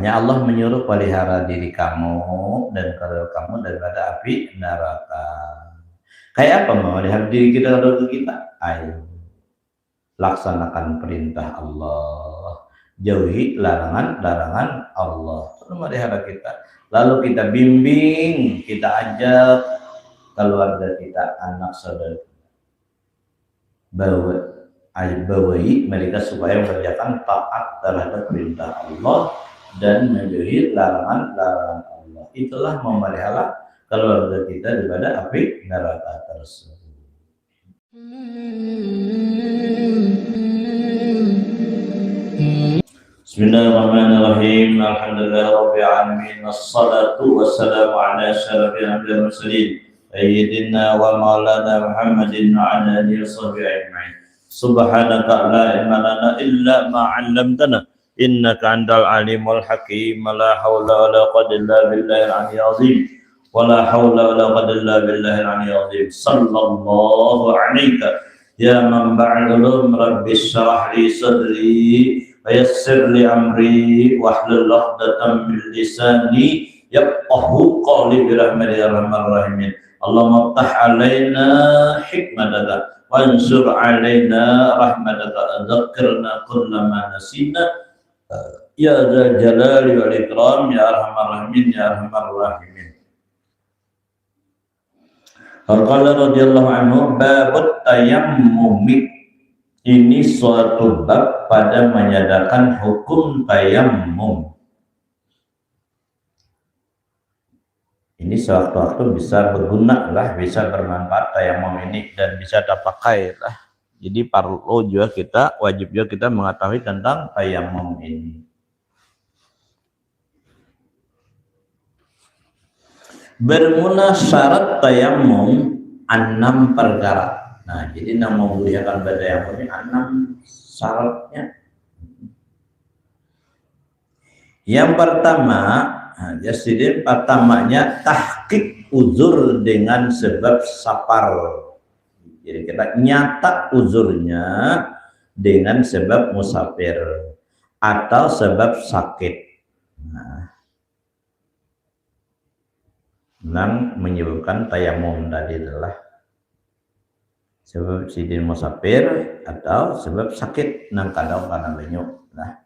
Hanya Allah menyuruh pelihara diri kamu dan keluarga kamu daripada api neraka. Kayak apa memelihara diri kita dan keluarga kita? Ayo, laksanakan perintah Allah, jauhi larangan-larangan Allah. Memelihara kita. Lalu kita bimbing, kita ajak keluarga kita, anak saudara, bawahi mereka supaya mengerjakan taat terhadap perintah Allah dan menjauhi larangan-larangan Allah. Itulah memelihara keluarga kita daripada api neraka tersebut. Bismillahirrahmanirrahim. Alhamdulillahirabbil alamin. Wassalatu wassalamu ala asyrafil anbiya'i wal mursalin sayyidina wa maulana Muhammadin wa ala alihi washabbihi ajma'in. Subhanaka la ilma lana illa ma 'allamtana innaka antal alimul hakim. La haula wala quwwata illa billahil aliyyil azim. Wala haula wala quwwata illa billahil aliyyil azim. Sallallahu alaika ya manba'ul ulum, rabbi shrah li sadri wa yassir li amri wahlul 'uqdatam min lisani yafqahu qawli bi rahmatika ya arhamar rahimin. Allahumma ftah alaina hikmataka wansur alaina rahmataka, dzakirna kullama nasina ya dzal jalali wal ikram ya arhamar rahimin ya arhamar rahimin. Qala radhiyallahu anhu, babut tayammum. Ini suatu bab pada menyadarkan hukum tayammum. Ini sewaktu-waktu bisa berguna lah, bisa bermanfaat tayammum ini dan bisa terpakai lah. Jadi perlu juga kita, wajib juga kita mengetahui tentang tayammum ini. Bermula syarat tayammum 6 perkara. Nah, jadi nama memuliakan tayammum ini 6 syaratnya. Yang pertama, jadi pertamanya tahqiq uzur dengan sebab safar. Jadi kita nyata uzurnya dengan sebab musafir atau sebab sakit. Yang menyebabkan tayammum tadi adalah sebab sidin musafir atau sebab sakit nang kadang karena benyuk. Nah.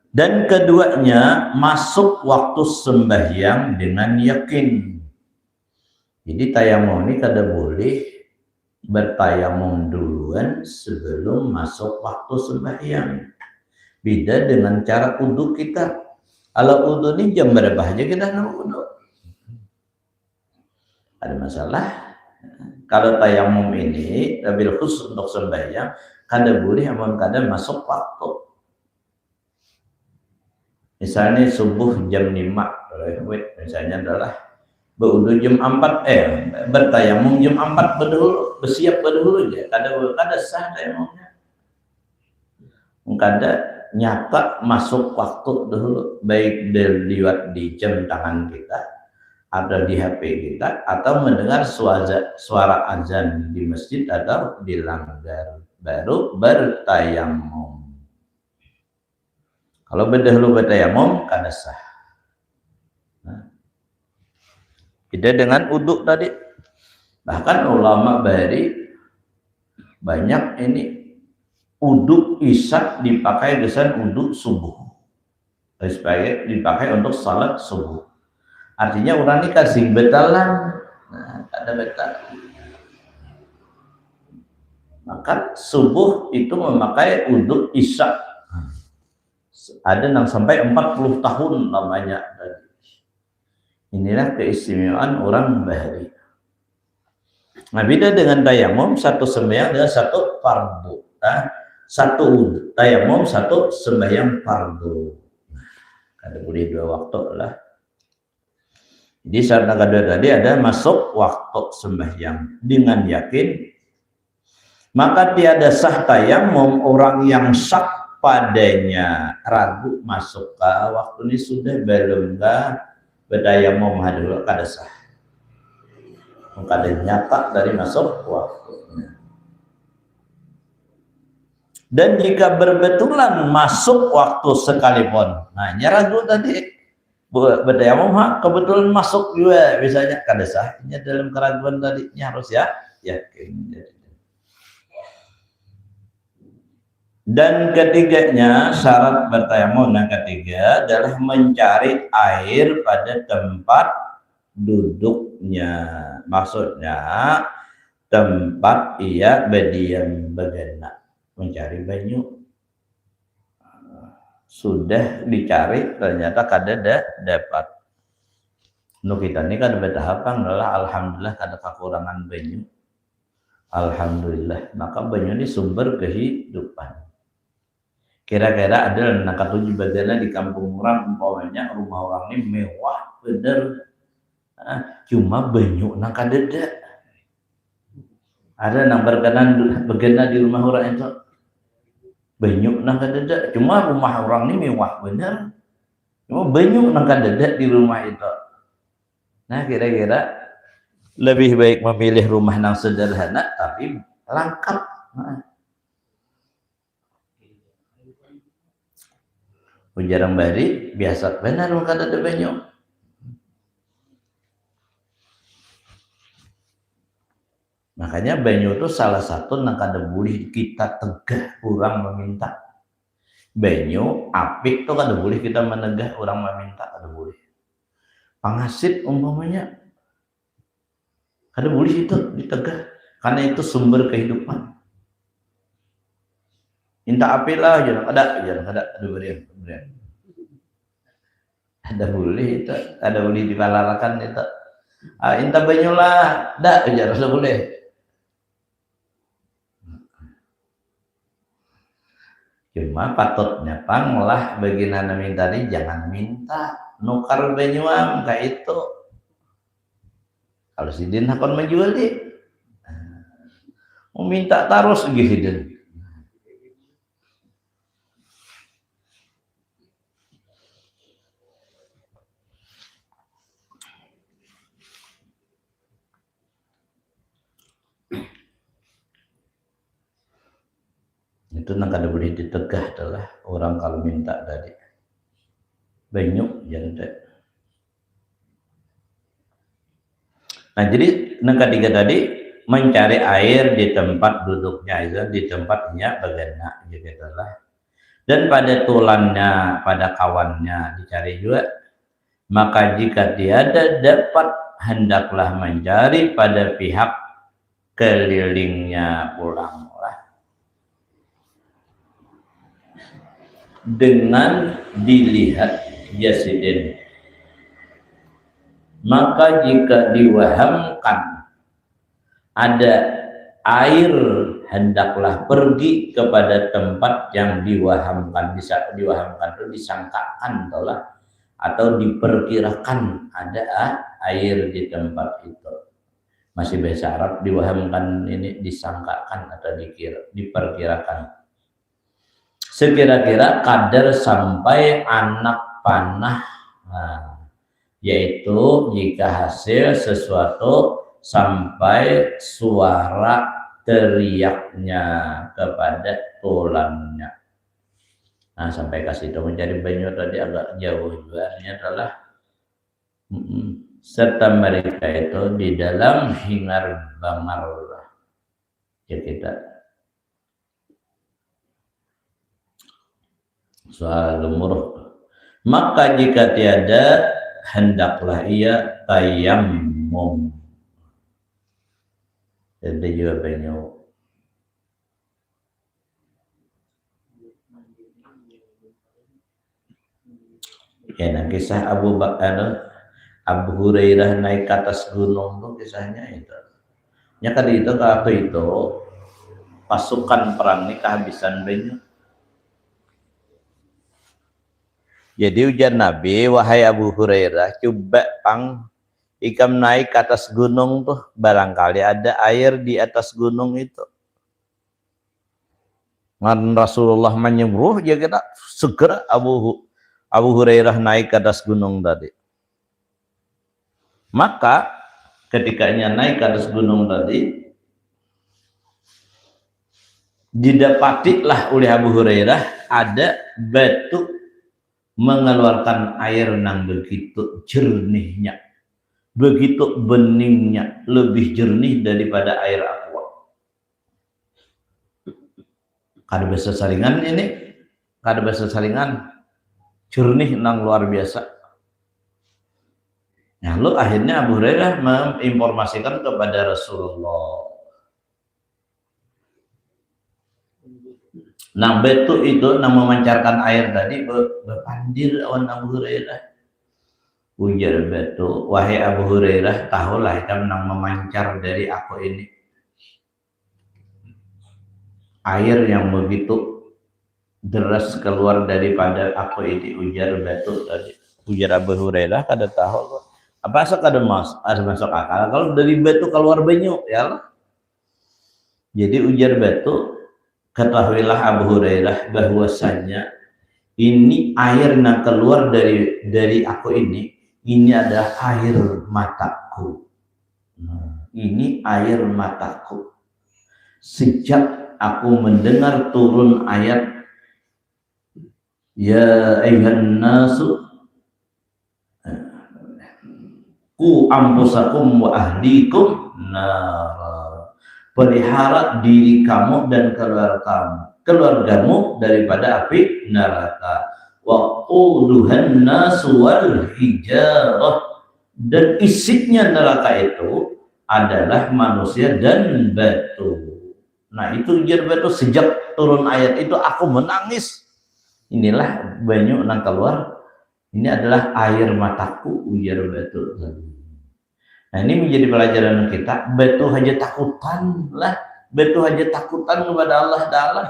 Dan keduanya masuk waktu sembahyang dengan yakin. Jadi tayammum ini kada boleh bertayamum duluan sebelum masuk waktu sembahyang. Beda dengan cara wudu kita. Kalau wudu ini jam berapa aja kita nak wudu? Ada masalah? Kalau tayammum ini lebih khusus untuk sembahyang, kada boleh amun kada masuk waktu. Misalnya subuh jam 5, misalnya adalah berwudu jam 4, bertayamum jam 4 berdahulu, bersiap berdahulu aja. Kada sah tayamumnya. Kada nyata masuk waktu dahulu, baik dilihat di jam tangan kita atau di HP kita atau mendengar suara azan di masjid atau di langgar, baru bertayamum. Kalau berdahulu bertayamum kada sah. Nah, beda dengan uduk tadi. Bahkan ulama bari banyak ini uduk isya dipakai dengan uduk subuh, supaya dipakai untuk salat subuh. Artinya orang ini kasih betalan, nah, ada betal. Maka subuh itu memakai uduk isya. Ada yang sampai 40 tahun namanya. Inilah keistimewaan orang bahari. Nah, beda dengan tayammum, satu sembahyang dengan satu fardu. Nah, satu tayammum, satu sembahyang fardu. Nah, ada boleh 2 waktu lah. Jadi syarat kedua tadi ada masuk waktu sembahyang dengan yakin, maka tiada sah tayammum orang yang syak padanya ragu masuk ke waktu ini sudah belum bertayamum dulu kada sah. Kada nyata dari masuk waktunya. Dan jika berbetulan masuk waktu sekalipun, nah ragu tadi bertayamum kebetulan masuk juga misalnya kada sahnya dalam keraguan tadinya harus yakin. Dan ketiganya syarat bertayamum yang ketiga adalah mencari air pada tempat duduknya, maksudnya tempat ia berdiam begana, mencari banyu. Sudah dicari ternyata kada dapat. Nu kita ini kan bertahapan adalah alhamdulillah kada kekurangan banyu. Alhamdulillah, maka banyu ini sumber kehidupan. Kira-kira ada nak tujuh badana di kampung orang, umpamanya rumah orang ini mewah bener, cuma banyu nak kada. Ada nang berkenan begana di rumah orang itu banyu nang kada, cuma rumah orang ini mewah bener, cuma banyu nang kada di rumah itu. Nah kira-kira lebih baik memilih rumah nang sederhana tapi lengkap. Jarang bari biasa benar kada ada banyu. Makanya banyu itu salah satu nang kada boleh kita tegah orang meminta. Banyu apik itu kada boleh kita menegah orang meminta, kada boleh. Pangasit umpamanya kada boleh itu ditegah karena itu sumber kehidupan. Minta api lah jangan ada berian. Ada boleh itu, ada boleh dipalalakan itu. Inta banyu lah, dak aja rasa boleh. Cuma patutnya panglah bagi nana minta ini jangan minta nukar banyuam kayak itu. Kalau si Din akan menjual di, mau minta terus gitu Din. Itu nang kada boleh ditegah adalah orang kalau minta tadi banyu yang tadi. Nah jadi nang ketiga tadi mencari air di tempat duduknya itu di tempatnya bagana gitu adalah. Dan pada tulannya, pada kawannya dicari juga. Maka jika tiada dapat hendaklah mencari pada pihak kelilingnya pulanglah dengan dilihat yasidin. Maka jika diwahamkan ada air, hendaklah pergi kepada tempat yang diwahamkan. Bisa diwahamkan itu disangkakan atau diperkirakan ada air di tempat itu. Masih bahasa Arab, diwahamkan ini disangkakan atau diperkirakan. Sekira-kira kadar sampai anak panah, yaitu jika hasil sesuatu sampai suara teriaknya kepada tulannya. Nah sampai kasih itu mencari banyu tadi agak jauh juga. Ini adalah serta mereka itu di dalam hingar bangar ya kita soal lumur. Maka jika tiada hendaklah ia tayammum. Jadi juga banyu. Ya, nah kisah Abu Hurairah naik ke atas gunung tuh kisahnya itu. Ya kali itu waktu itu pasukan perang ini kehabisan banyu. Jadi ujar Nabi, wahai Abu Hurairah, coba ikam naik ke atas gunung tuh, barangkali ada air di atas gunung itu. Dan Rasulullah menyuruh, ya kita segera Abu Hurairah naik ke atas gunung tadi. Maka ketikanya naik ke atas gunung tadi, didapatilah oleh Abu Hurairah ada batu mengeluarkan air yang begitu jernihnya, begitu beningnya, lebih jernih daripada air aqua. Kada bisa salingan ini, kada bisa salingan jernih nang luar biasa. Nah, lalu akhirnya Abu Hurairah menginformasikan kepada Rasulullah. Nah, betul itu nang memancarkan air tadi berpandir awan Abu Hurairah. Ujar betul, wahai Abu Hurairah, tahulah kan nang memancar dari aku ini air yang begitu deras keluar daripada aku ini. Ujar betul tadi. Ujar Abu Hurairah kada tahu apa asal kada masuk akal kalau dari batu keluar banyu ya Allah. Jadi ujar batu, ketahuilah Abu Hurairah bahwasanya ini air yang keluar dari aku ini adalah air mataku. Ini air mataku. Sejak aku mendengar turun ayat ya ayyuhan nasu ku ampusakum wa ahlikum nar, pelihara diri kamu dan keluargamu daripada api neraka. Wa quduhan nasu wal hijarah, dan isinya neraka itu adalah manusia dan batu. Nah, itu ujar batu, sejak turun ayat itu aku menangis. Inilah banyu nang keluar, ini adalah air mataku, ujar batu. Nah, ini menjadi pelajaran kita. Batu aja takutan lah, batu aja takutan kepada Allah Ta'ala.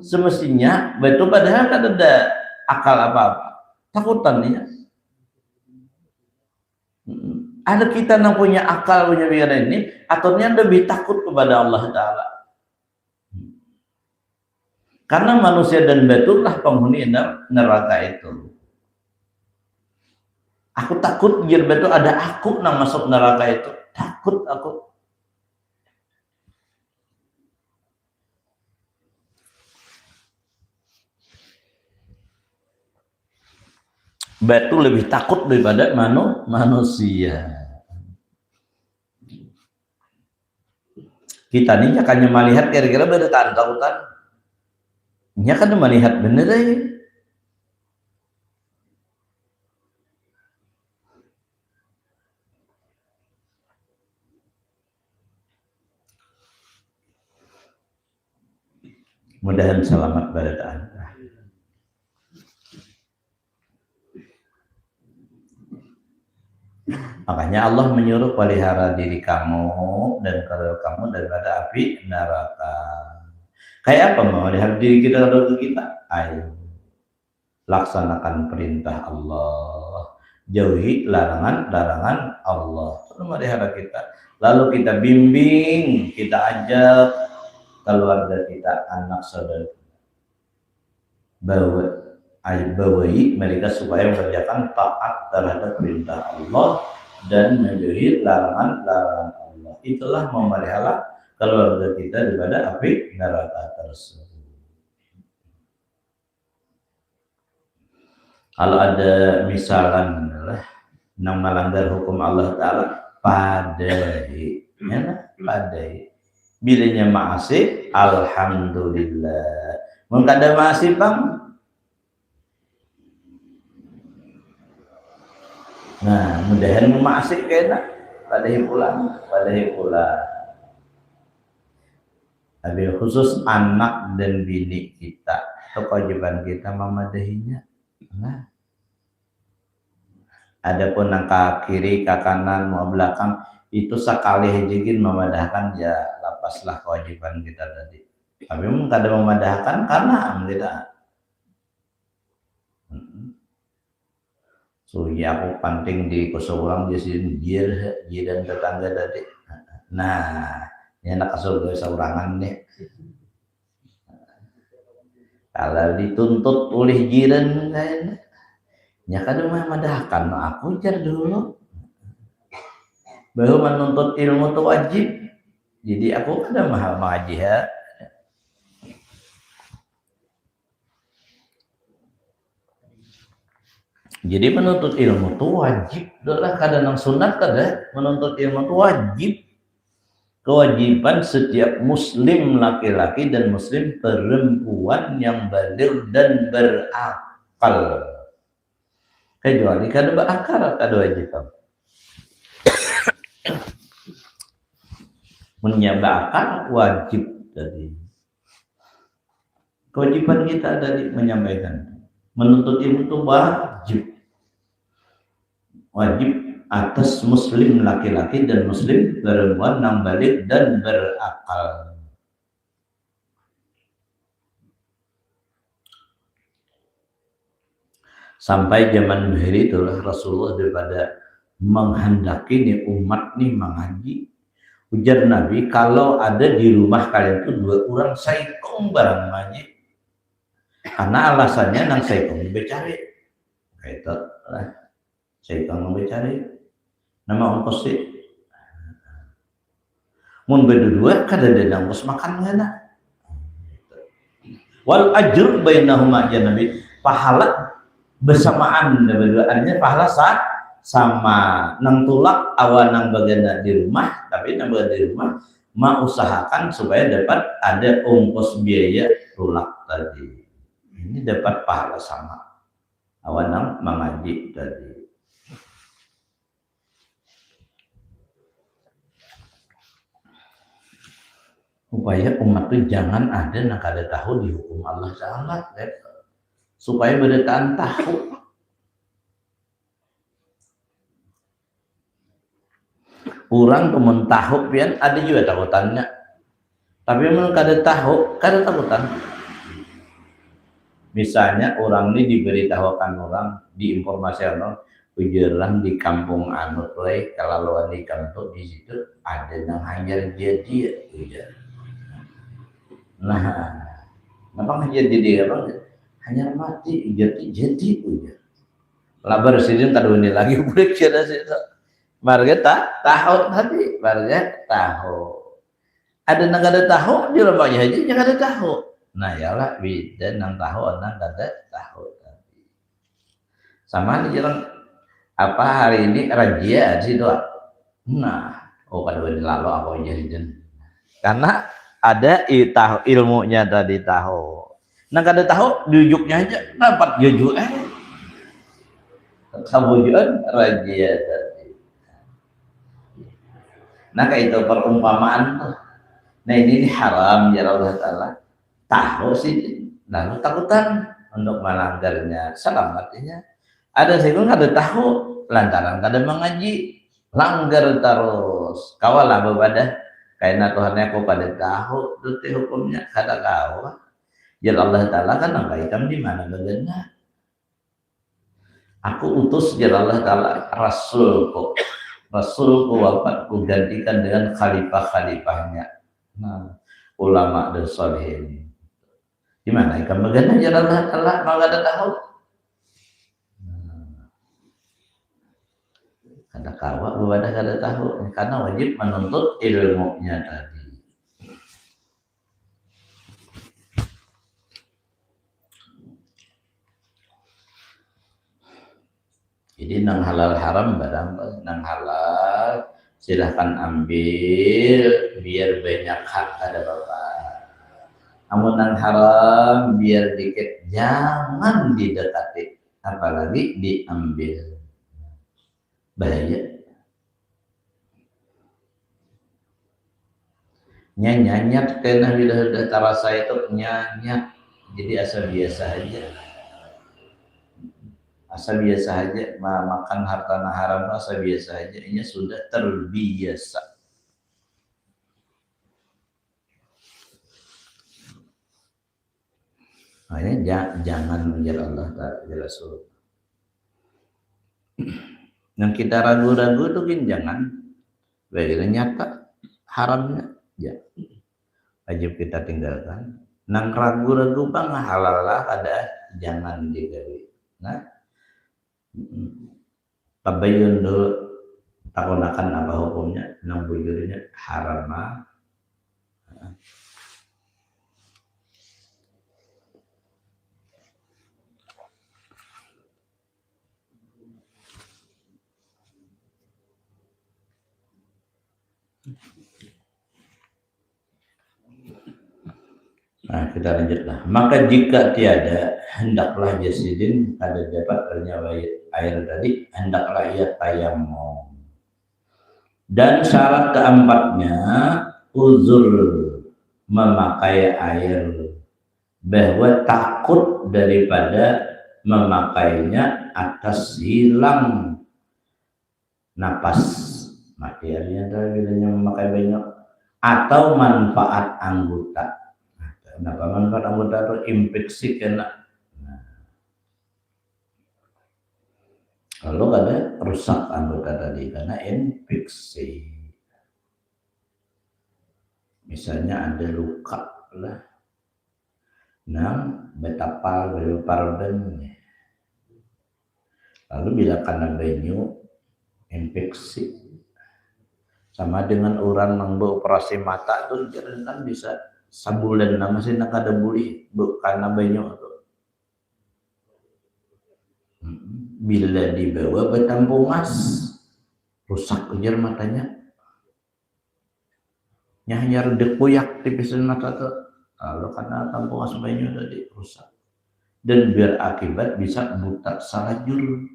Semestinya batu padahal kan ada akal apa-apa, takutan ya. Ada kita yang punya akal, punya pikiran ini, aturnya lebih takut kepada Allah Ta'ala. Karena manusia dan batu lah penghuni neraka itu. Aku takut biar betul ada aku nang masuk neraka itu. Takut aku. Batu lebih takut daripada manusia. Kita nih akan melihat kira-kira beda takutan. Nya kan melihat bener aja. Mudahan selamat pada Anda. Makanya Allah menyuruh pelihara diri kamu dan keluarga kamu daripada api neraka. Kayak apa memelihara diri kita dan kita? Ayo laksanakan perintah Allah, jauhi larangan Allah. Itu memelihara kita. Lalu kita bimbing, kita ajak keluarga kita, anak saudara, bawahi mereka supaya mengerjakan taat terhadap perintah Allah dan menjauhi larangan Allah. Itulah memelihara keluarga kita daripada api neraka tersebut. Kalau ada misalkan yang melanggar hukum Allah Ta'ala, padai, ya, padai. Bilanya maasih, alhamdulillah. Mungkin ada maasih bang. Nah, mudahan maasih kena, padai pulang. Tapi khusus anak dan bini kita, kewajiban kita memadahinya. Nah, adapun angka kiri, ke kanan, mau belakang itu sekali hijigin memadahkan ya lapaslah kewajiban kita tadi. Tapi kada memadahkan karena kita. So ya aku panting di kusurang di sini dan tetangga tadi. Nah, ini anak surga saurangan nih. Kalau dituntut oleh jiran ya kadang memadahkan, aku jar dulu bahwa menuntut ilmu itu wajib, jadi aku kadang mahal ngaji ya. Jadi menuntut ilmu itu wajib adalah kadang sunat kada menuntut ilmu itu wajib, kewajiban setiap muslim laki-laki dan muslim perempuan yang baligh dan berakal, kecuali kada berakal kada wajib. Menyabakal wajib tadi. Kewajiban kita tadi menyampaikan menuntut ilmu itu wajib atas muslim laki-laki dan muslim perempuan yang balik dan berakal. Sampai zaman akhir itulah Rasulullah daripada menghendaki nih umat nih mengaji, ujar Nabi, kalau ada di rumah kalian itu 2 orang saikong barang ngaji, karena alasannya nang saikong becari kayak itu lah, saikong becari nama ongkos sih mun berdua kada ada ongkos makan ngana wal ajr bainahuma ya Nabi, pahala bersamaan berduaannya pahala saat sama nang tulak awan nang bagian di rumah, tapi nang bagian di rumah mengusahakan supaya dapat ada ongkos biaya tulak tadi, ini dapat pahala sama awan nang mengaji tadi. Supaya umat itu jangan ada nak ada tahu di hukum Allah Ta'ala, supaya berdetaan tahu. Orang temen tahu pian ada juga takutannya, tapi memang kada tahu kada takutan. Misalnya orang ini diberitahukan orang diinformasikan orang ujaran di kampung anut kalau di kampung di situ ada yang hanyar jadi ujar. Nah, kenapa hanyar jadi apa? Hanyar mati jadi ujar. Labar sidin kada ini lagi boleh kira sih. Marga tahu tadi, marga tahu. Ada nang kada tahu di rumahnya aja yang kada tahu. Nah yalah beda nang tahu nang kada tahu tadi. Sama nih jalan apa hari ini razia sih doa. Nah, kada boleh lalu apa jadi karena ada tahu ilmunya tadi tahu. Nang kada tahu jujuknya aja dapat jujur kabujuan razia tadi. Nah kayak itu perumpamaan. Nah ini haram ya Allah Ta'ala. Tahu sih, lalu takutan untuk melanggarnya. Selamatnya ada sih ada tahu lantaran kada mengaji, langgar terus. Kawalah bebadah karena Tuhannya aku pada tahu itu hukumnya kada kau. Ya Allah Ta'ala kan nambahkan di mana benar. Aku utus ya Allah Ta'ala Rasulku wafat ku gantikan dengan khalifah-khalifahnya. Nah, ulama dan solehin. Gimana ikan bagian aja Allah Ta'ala mau ada tahu? Kada kawa berbeda kada tahu karena wajib menuntut ilmunya tadi. Jadi nang halal haram barang nang halal silahkan ambil biar banyak hak ada bapak. Namun nang haram biar dikit jangan didekati, apalagi diambil. Bahaya. Nyanyat karena sudah terasa itu nyanyat, jadi asal biasa aja. Asal biasa aja makan harta haram asal biasa aja, ini sudah terbiasa. Makanya jangan menjadi Allah Ta'ala Rasul. Yang kita ragu-ragu itu kan jangan, bagaimana nyata haramnya, ya wajib kita tinggalkan. Nang ragu-ragu bang halal lah ada, jangan digawi. Nah, tabayun dulu takunakan apa hukumnya, nang bujurnya haram. Nah, kita lanjutlah. Maka jika tiada, hendaklah jasidin ada dapat bernyawa air tadi, hendaklah ia tayamum. Dan syarat keempatnya uzur memakai air, bahwa takut daripada memakainya atas hilang napas, mati artinya bilanya memakai banyak, atau manfaat anggota. Kenapa manfaat anggota itu infeksi kena. Nah, kalau ada rusak anggota tadi karena infeksi, misalnya ada luka lah, nah betapal dan lalu bila karena banyu infeksi, sama dengan orang yang beroperasi mata itu kan bisa sabulan nama sih nak ada buli karena banyak itu. Bila dibawa betampung as rusak ujar matanya, hanya dekuyak tipisan mata tuh, kalau karena tampung as banyak tadi rusak, dan biar akibat bisa buta salajur.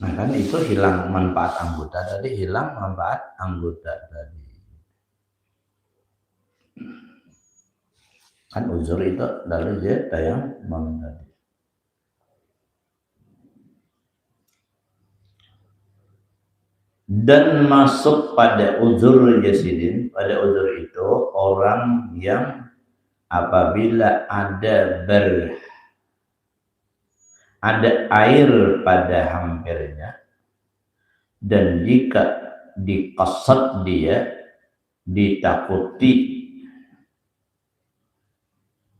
Nah kan itu hilang manfaat anggota tadi, hilang manfaat anggota tadi. Kan uzur itu dari dia tayamum tadi. Dan masuk pada uzur jasidin, pada uzur itu orang yang apabila ada air pada hampirnya, dan jika dikasat dia, ditakuti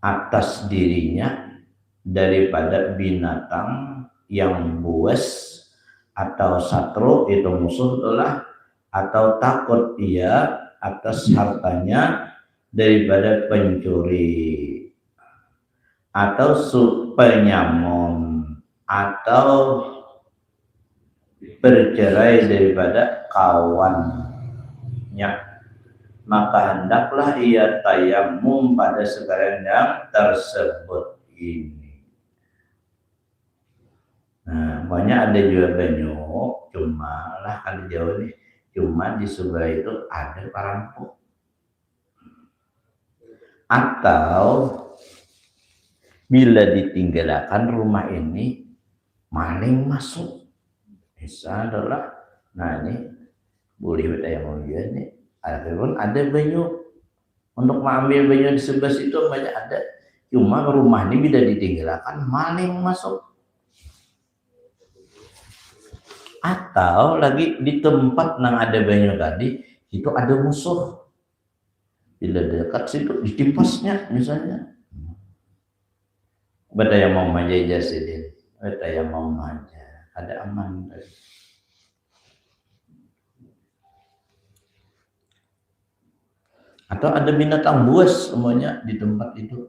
atas dirinya daripada binatang yang buas atau satru, itu musuh itulah, atau takut ia atas hartanya daripada pencuri atau penyamun atau bercerai daripada kawannya, maka hendaklah ia tayamum pada sekarang yang tersebut ini. Nah, banyak ada juga banyu, cuma lah kalau jauh nih, cuma di sebelah itu ada parampuk. Atau bila ditinggalkan rumah ini, maling masuk. Bisa adalah, nah ini boleh tayamum juga nih. Adapun ada banyu untuk mengambil banyu di sebelah situ banyak ada, cuma rumah ini bila ditinggalkan maling masuk. Atau lagi di tempat yang ada banyu tadi itu ada musuh, bila dekat situ ditimpasnya misalnya. Bertayamum aja jasidin, bertayamum aja, ada aman tadi. Atau ada binatang buas semuanya di tempat itu.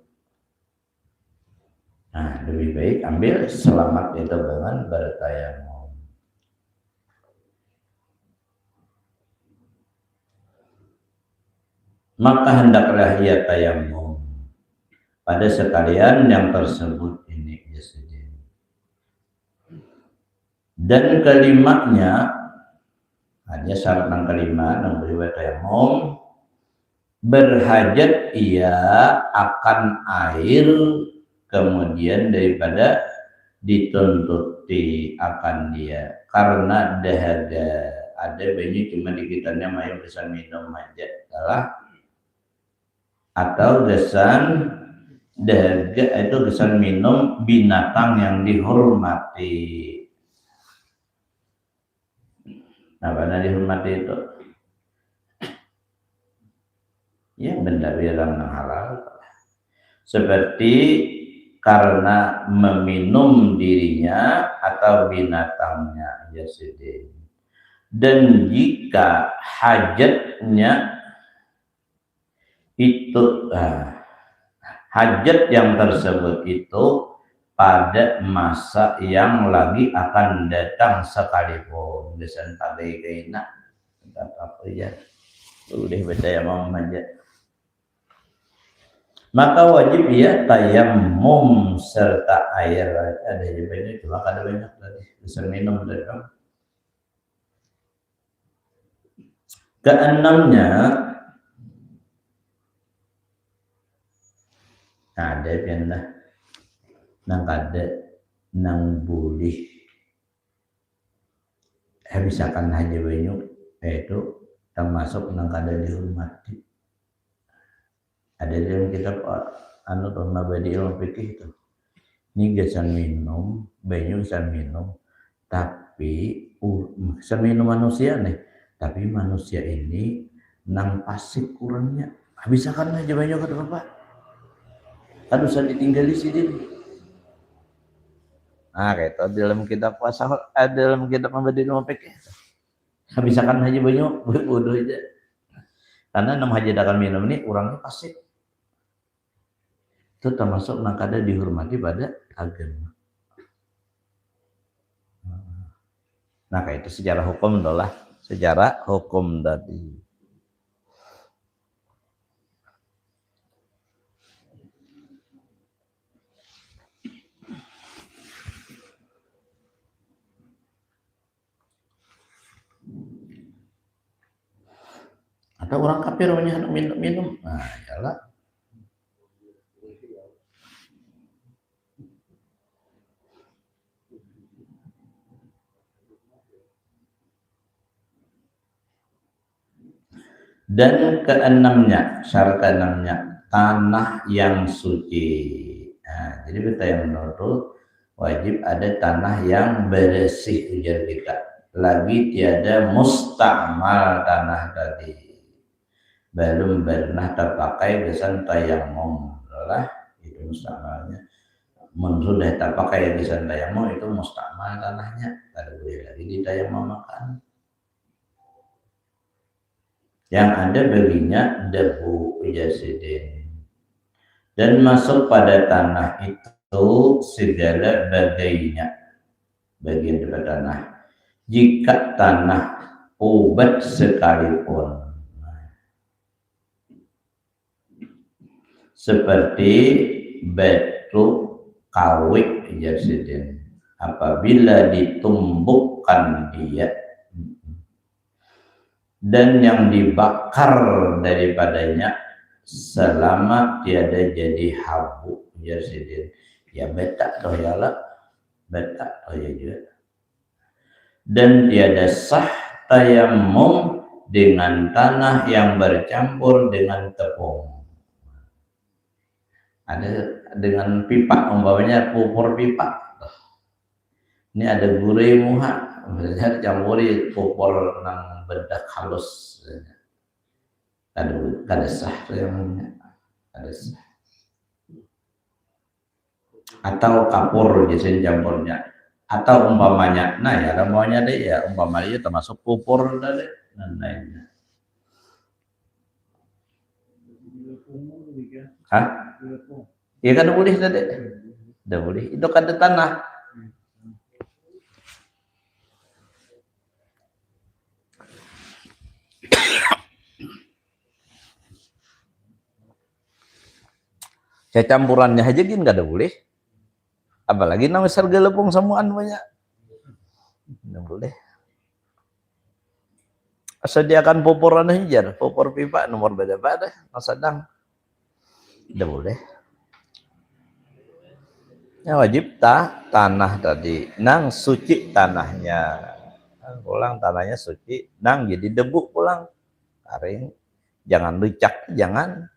Nah, lebih baik ambil selamat itu dengan bertayamum. Maka hendaklah ia tayamum pada sekalian yang tersebut ini jasidin. Dan kelimanya, hanya syarat yang kelima yang beri tayamum, berhajat ia akan air, kemudian daripada dituntuti akan dia karena dahaga, ada banyak cuma dikitannya main bisa minum aja salah, atau gesan dahaga itu gesan minum binatang yang dihormati. Nah, mana dihormati itu? Ya benda yang halal, seperti karena meminum dirinya atau binatangnya jasidin. Dan jika hajatnya itu hajat yang tersebut itu pada masa yang lagi akan datang sekalipun. Desain pakai kena apa ya, udah beda ya mau aja. Maka wajib ya tayamum serta air. Ada jawabannya, cuma ada banyak tadi bisa minum dari kamu. Keenamnya ada pindah nang kada nang boleh misalkan haji banyu itu termasuk nang kada dihormati. Ada dalam kitab anu Nabadi ilmu fikih itu. Ini gasan minum, banyu gasan minum, tapi gasan minum manusia nih. Tapi manusia ini nang pasif kurangnya. Misalkan aja banyu kata bapak, kan usah ditinggal di sini. Nah, kayak itu dalam kitab puasa, dalam kitab Nabadi ilmu fikih. Misalkan haji banyu, bodoh aja. Karena nam haji akan minum ini orangnya pasif. Itu termasuk nang kada dihormati pada agama. Nah, kayak itu secara hukum adalah secara hukum tadi. Ada orang kafir punya minum. Nah, iyalah. Dan keenamnya, syarat keenamnya tanah yang suci. Nah, jadi kita yang menurut wajib ada tanah yang bersih ujar kita. Lagi tiada mustamal tanah tadi. Belum pernah terpakai besan tayamum lah itu mustamalnya. Sudah terpakai besan tayamum itu mustamal tanahnya. Tidak boleh lagi ditayamumkan. Yang ada baginya debu jasidin dan masuk pada tanah itu segala bagian dari tanah. Jika tanah obat sekalipun, seperti batu kawik jasidin, apabila ditumbuhkan dia dan yang dibakar daripadanya selama tiada jadi habu jasidin, ya betak toh ya lah, betak toh ya juga. Dan tiada sah tayamum dengan tanah yang bercampur dengan tepung. Ada dengan pipa, umpamanya pupur pipa. Ini ada gurih muha, misalnya campuri pupur nang bedak halus. Ada sah tayamumnya, ada sah. Atau kapur jadi campurnya. Atau umpamanya, nah ya umpamanya deh ya, umpamanya termasuk pupur tadi dan lainnya. Hah? Ya kan boleh tadi, udah boleh. Itu kan ada tanah. Saya campurannya aja gini nggak ada boleh. Apalagi nama serga lepung semuaan banyak. Nggak boleh. Sediakan pupuran hijar, pupur pipa nomor berapa dah, sedang. Nggak boleh. Ya wajib tanah tadi, nang suci tanahnya. Pulang tanahnya suci, nang jadi debu pulang. Karing, jangan lecak, jangan.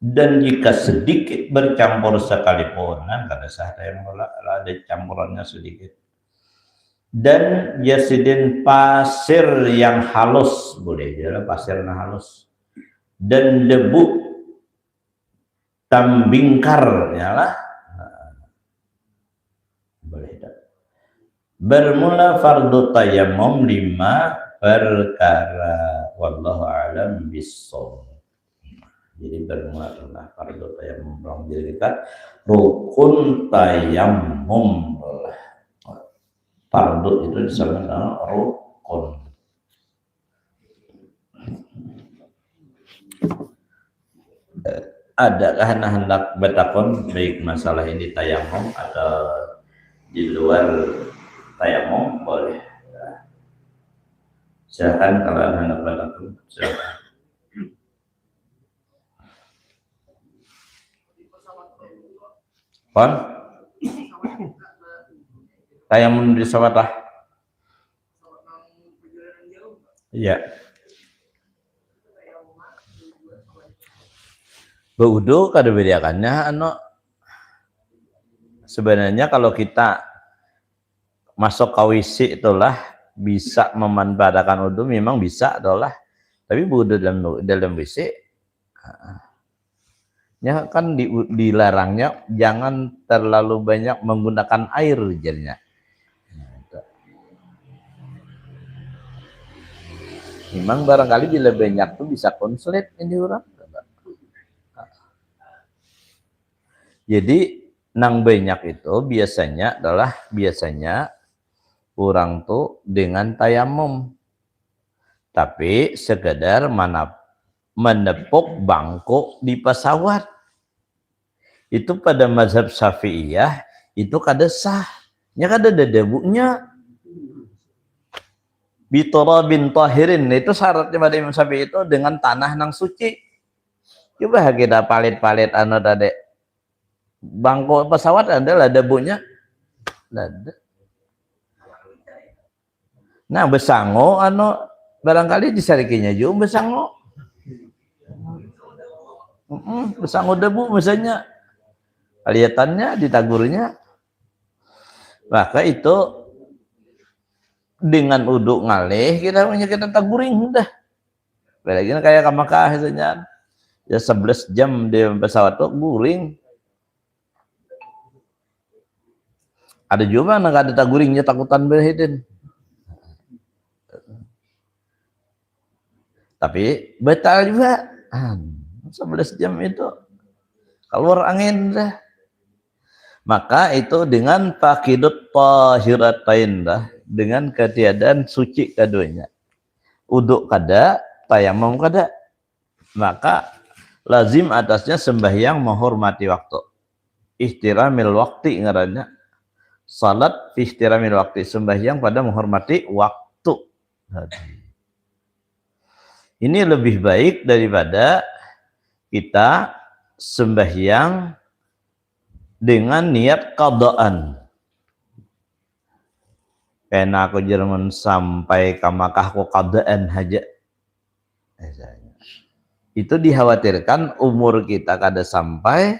Dan jika sedikit bercampur sekalipun, kan kada sah yang ada campurannya sedikit. Dan jasidin pasir yang halus, boleh jadi pasir yang halus. Dan debu tambingkar, ya lah, Bermula fardu tayammum 5 perkara. Wallahu a'lam bissawab. Jadi bermula fardu tayammum. Jadi kita rukun tayammum. Fardu itu disebut rukun. Adakah hendak bertakon baik masalah ini tayamum atau di luar tayamum? Boleh. Silakan kalau hendak bertakon. Silakan. Pon? Tayamum di pesawat lah. Iya. Berwudu kada bedakannya sebenarnya kalau kita masuk ke WC itulah bisa memanfaatkan wudu, memang bisa itulah, tapi berwudu dalam WC ya kan dilarangnya jangan terlalu banyak menggunakan air jadinya. Memang barangkali bila banyak tuh bisa konslet ini orang. Jadi nang banyak itu biasanya orang tuh dengan tayamum, tapi sekedar menepuk bangku di pesawat itu pada mazhab Syafi'iyah itu kada sah, nya kada ada debunya. Biturabin tahirin itu syaratnya pada Imam Syafi'i itu dengan tanah nang suci. Coba kita palit-palit tadi bangku pesawat adalah debunya ada. Nah besango barangkali disarikinya juga besango. Besango debu misalnya kelihatannya ditagurnya, maka itu dengan uduk ngalih kita taguring dah. Lagi kayak ke Makkah misalnya ya 11 jam di pesawat tuh guring. Ada juga nak ada taguringnya takutan berhidin. Tapi batal juga. 11 jam itu keluar angin dah. Maka itu dengan faqidut tahiratain dah, dengan ketiadaan suci keduanya. Uduk kada, tayamum kada. Maka lazim atasnya sembahyang menghormati waktu. Ihtiramil waktu ngarannya. Salat fi ihtiramil waktu, sembahyang pada menghormati waktu. Ini lebih baik daripada kita sembahyang dengan niat qadaan. Karena aku Jerman sampai ke Makkah aku qadaan haja. Itu dikhawatirkan umur kita kada sampai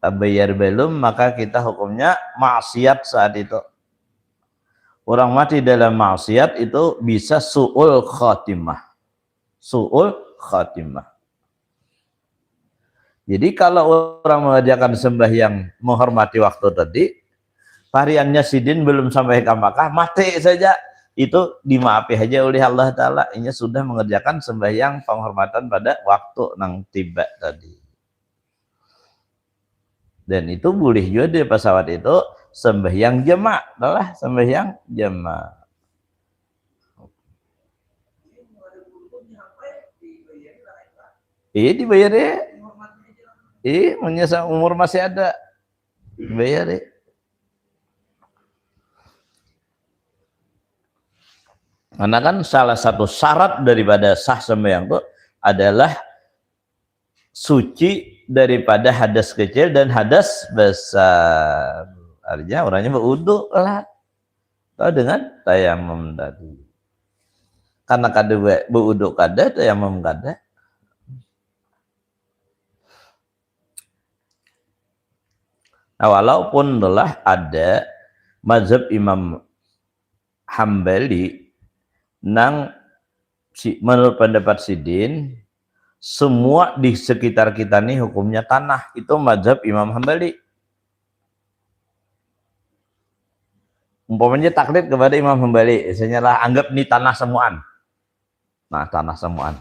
bayar belum, maka kita hukumnya maksiat saat itu. Orang mati dalam maksiat itu bisa su'ul khatimah. Su'ul khatimah. Jadi kalau orang mengerjakan sembahyang menghormati waktu tadi, variannya sidin belum sampai ke Makkah, mati saja, itu dimaafi aja oleh Allah Ta'ala. Ini sudah mengerjakan sembahyang penghormatan pada waktu nang tiba tadi. Dan itu boleh juga di pesawat itu sembahyang jemaah, adalah sembahyang jemaah. Dibayar ya. Menyesal umur masih ada, dibayar ya. Karena kan salah satu syarat daripada sah sembahyang itu adalah suci daripada hadas kecil dan hadas besar. Artinya orangnya berwudu lah. Atau dengan tayamum tadi. Karena kada berwudu kada, tayamum kada. Nah, walaupun telah ada mazhab Imam Hambali nang menurut pendapat sidin semua di sekitar kita nih hukumnya tanah, itu mazhab Imam Hambali. Umpamanya taklid kepada Imam Hambali, misalnya lah anggap ini tanah semuan. Nah, tanah semuan.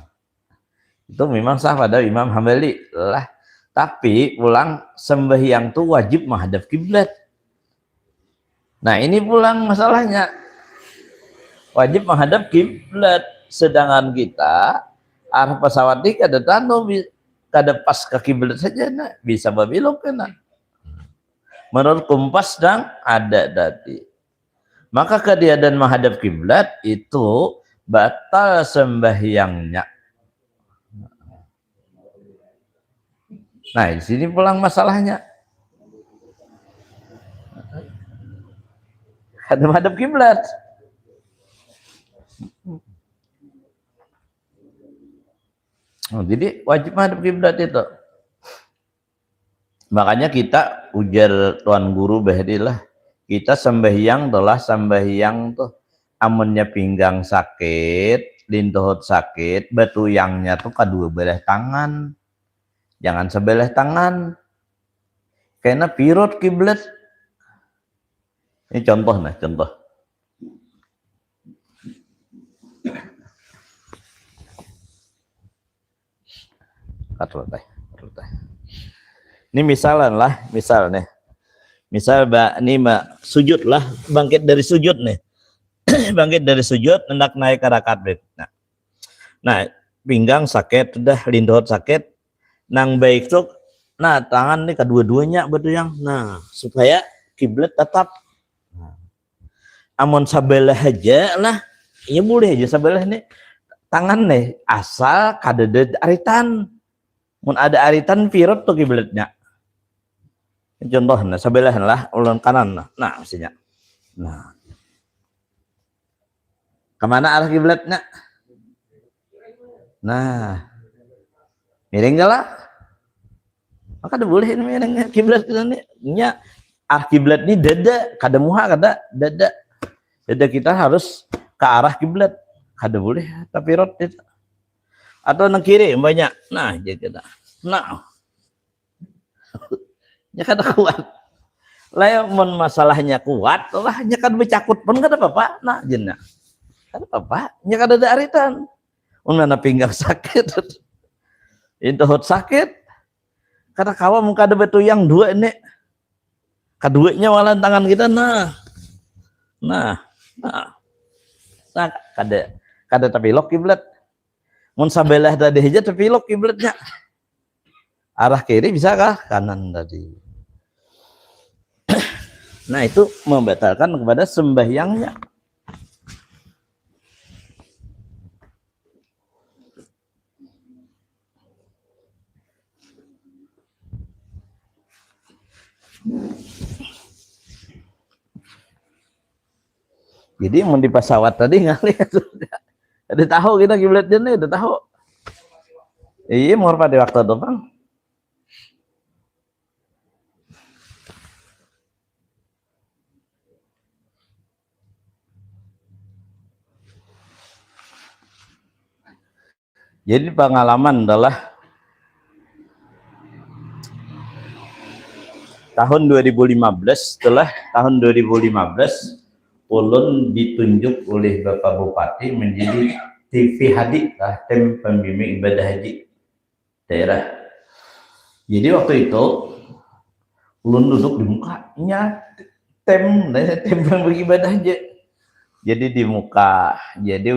Itu memang sah pada Imam Hambali lah. Tapi pulang sembahyang tuh wajib menghadap kiblat. Nah, ini pulang masalahnya. Wajib menghadap kiblat, sedangkan kita arah pesawat ini kada tanu kada pas ke kiblat saja, nah bisa babelok kena. Menurut kompas dan ada tadi. Maka ketiadaan menghadap kiblat itu batal sembahyangnya. Nah, di sini pulang masalahnya. Kada menghadap kiblat. Jadi wajib menghadap kiblat itu. Makanya kita ujar tuan guru bahdilah, kita sembahyang telah sembahyang tuh amunnya pinggang sakit, lintuhut sakit, batuyangnya tuh kedua belah tangan. Jangan sebelah tangan. Karena pirot kiblat. Ini contoh nah, contoh. Ini misalnya, misal ini sujud lah, bangkit dari sujud nih, bangkit dari sujud, hendak naik ke rakaat. Nah, pinggang sakit, sudah lindot sakit, nang baik tuh, nah tangan nih kedua-duanya yang, nah supaya kiblat tetap. Nah, amun sabelah aja lah, ya boleh aja sabelah nih, tangan nih asal kada ada aritan. Mun ada aritan pirot tuh kiblatnya. Contohnya sebelah lah ulun kanan lah. Nah, maksudnya. Nah. Kemana arah kiblatnya? Nah. Miring lah. Maka ada boleh ini miring kiblat ini. Nya arah kiblat ini dada, kada muha kada dada. Dada kita harus ke arah kiblat. Kada boleh tapi pirot itu. Atau nang kiri banyak. Nah, jadi nah. Ya kada kuat. Lah mun masalahnya kuat, lah nya kada becakut pun kada apa-apa. Nah, jenna. Kada apa-apa, nya kada ada aritan. Mun mana pinggang sakit. Itu hot sakit. Kada kawa mun kada betuyang dua ini. Kaduanya walan tangan kita nah. Nah, kada tapilok kiblat. Mun sabelah tadi aja terpilok kiblatnya. Arah kiri bisa kah? Kanan tadi. Nah, itu membatalkan kepada sembahyangnya. Jadi mau di pesawat tadi ngali ada tahu kita kiblatnya nih, udah tahu. Iya, mau pada waktu itu bang. Jadi pengalaman adalah tahun 2015, setelah tahun 2015 ulun ditunjuk oleh Bapak Bupati menjadi TV Hadi, tim pembimbing ibadah haji daerah. Jadi waktu itu ulun duduk di mukanya tim pembimbing ibadah haji. Jadi di muka, jadi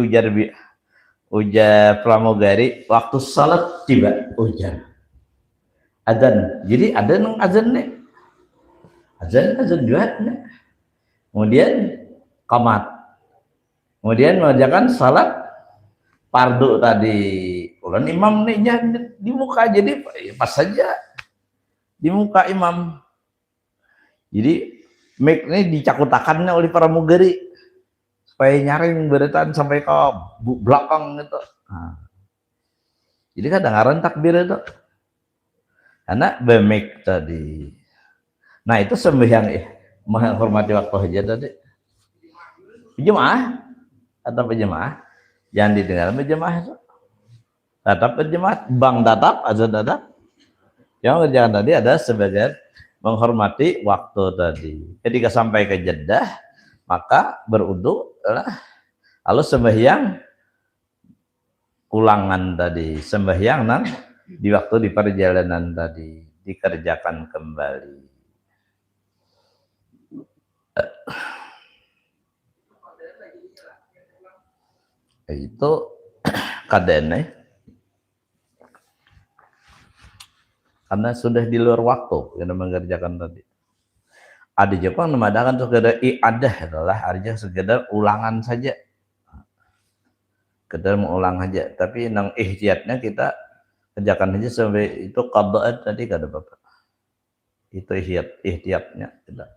ujar pramugari waktu salat tiba ujar azan. Jadi ada nang azan nih, azan juga nih. Kemudian qamat, kemudian mengerjakan salat fardu tadi. Ulan imam nih di muka, jadi pas saja di muka imam. Jadi mic ini dicakutakannya oleh para mugari supaya nyaring beretan sampai ke belakang gitu. Nah, jadi kadang-kadang takbir itu karena bemik tadi. Nah, itu sembahyang menghormati waktu hajat tadi. Berjemaah atau berjemaah, jangan didengar berjemaah itu. Tetap berjemaah, bang tetap, azan tetap. Yang kerjaan tadi ada sebagian menghormati waktu tadi. Ketika sampai ke Jeddah, maka berwudu lalu sembahyang ulangan tadi, sembahyang di waktu di perjalanan tadi dikerjakan kembali. Itu kadene karena sudah di luar waktu yang mengerjakan tadi. Ada Jepang memadakan sekedar i'adah adalah artinya sekedar ulangan saja, sekedar mengulang saja. Tapi nang ihtiyatnya kita kerjakan aja sampai itu qada'at tadi kata Bapak. Itu ihtiyatnya tidak.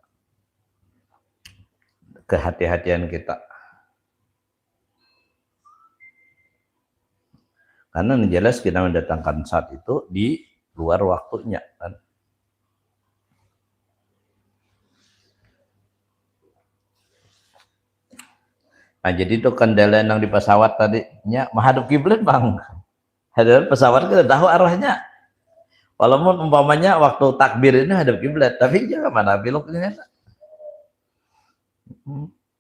Kehati-hatian kita. Karena jelas kita mendatangkan saat itu di luar waktunya kan. Nah, jadi itu kendala yang di pesawat tadinya menghadap kiblat bang. Hadap pesawat kita tahu arahnya. Walaupun umpamanya waktu takbir ini hadap kiblat, tapi jangan mana beloknya.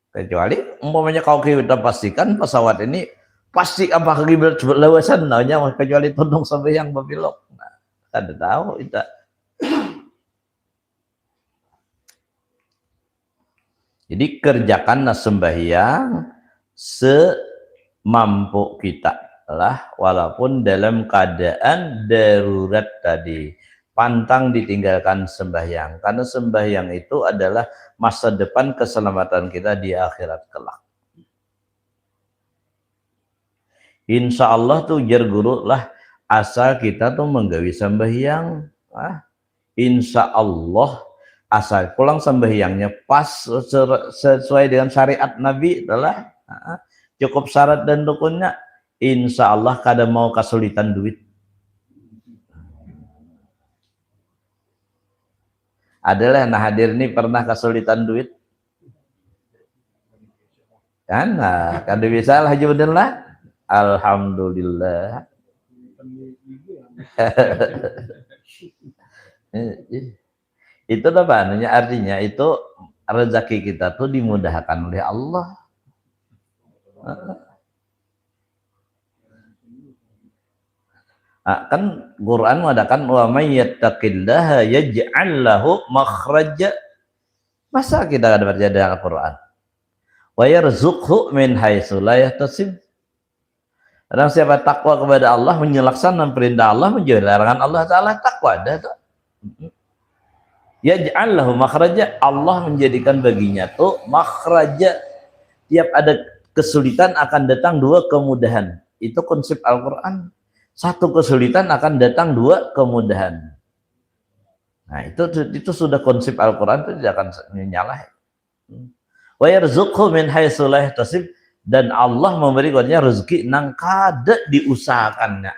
Kecuali umpamanya kau kita pastikan pesawat ini pasti apa kiblat lewasan namanya, kecuali tundung sampai yang berbelok. Nah, ada tahu itu. Jadi kerjakanlah sembahyang semampu kita lah, walaupun dalam keadaan darurat tadi. Pantang ditinggalkan sembahyang, karena sembahyang itu adalah masa depan keselamatan kita di akhirat kelak. Insya Allah tuh jar guru lah asal kita tuh menggawi sembahyang. Insya Allah asal pulang sembahyangnya pas sesuai dengan syariat Nabi adalah cukup syarat dan rukunnya, insya Allah kada mau kesulitan duit. Adalah nah hadir ini pernah kesulitan duit kan? Nah, kada bisa lah lah. Alhamdulillah. Itu apa artinya? Itu rezeki kita tuh dimudahkan oleh Allah. Kan Quran mengatakan wa may yattaqillaha yaj'al lahu makhraja. Masa kita ada baca dalam Al-Qur'an? Wa yarzuqhu min haitsu la yahtasib. Orang siapa takwa kepada Allah, menyelaksanakan perintah Allah, menjauhi larangan Allah Ta'ala, takwa ada tuh. Yaj'al lahu makhraja, Allah menjadikan baginya tuh makhraja. Tiap ada kesulitan akan datang dua kemudahan. Itu konsep Al-Quran. Satu kesulitan akan datang dua kemudahan. Nah itu sudah konsep Al-Quran, itu tidak akan menyalahi. Wa yarzuqhu min haitsu la yahtasib, dan Allah memberikannya rezeki nang kada diusahakannya,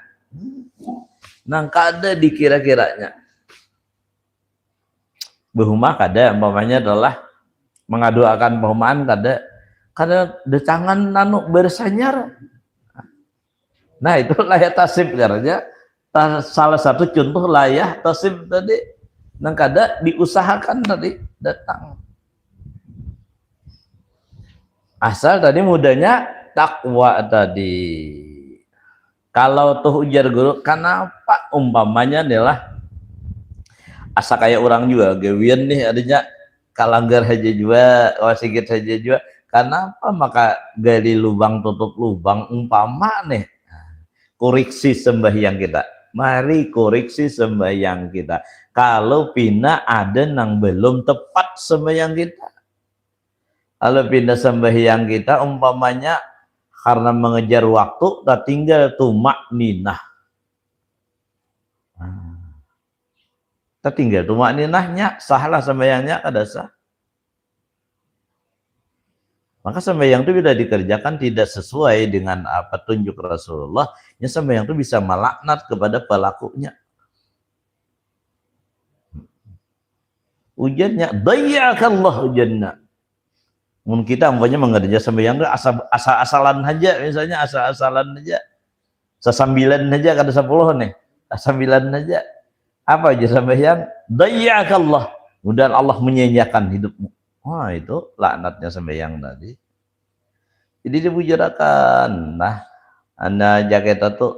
nang kada dikira-kiranya. Bahuma kada umpamanya adalah mengaduakan pahumaan kada decangan nanu bersanyar. Nah itu layah tasib caranya. Salah satu contoh layah tasib tadi nang kada diusahakan tadi datang. Asal tadi mudahnya takwa tadi. Kalau tuh ujar guru, kenapa umpamanya adalah asa kayak orang juga gawian nih adanya kalanggar saja juga, wasigit saja juga. Kenapa maka gali lubang tutup lubang umpama nih? Koreksi sembahyang kita. Mari koreksi sembahyang kita. Kalau pina ada nang belum tepat sembahyang kita. Kalau pindah sembahyang kita umpamanya karena mengejar waktu, tak tinggal tumak ninah. Tak tinggal tumak ninahnya, sahlah sembahyangnya kada sah. Maka sembahyang itu bila dikerjakan tidak sesuai dengan petunjuk Rasulullah, ya sembahyang itu bisa melaknat kepada pelakunya. Ujiannya, dayakallah ujiannya. Mungkin kita umpamanya mengerja sembahyang itu asal-asalan aja, misalnya asal-asalan aja, sesambilan aja kada 10 nih, sesambilan aja. Apa aja sembahyang? Dayakallah, mudah Allah menyanyiakan hidupmu. Wah, itu laknatnya sembahyang tadi. Jadi dibujarakan. Nah, anda jaket itu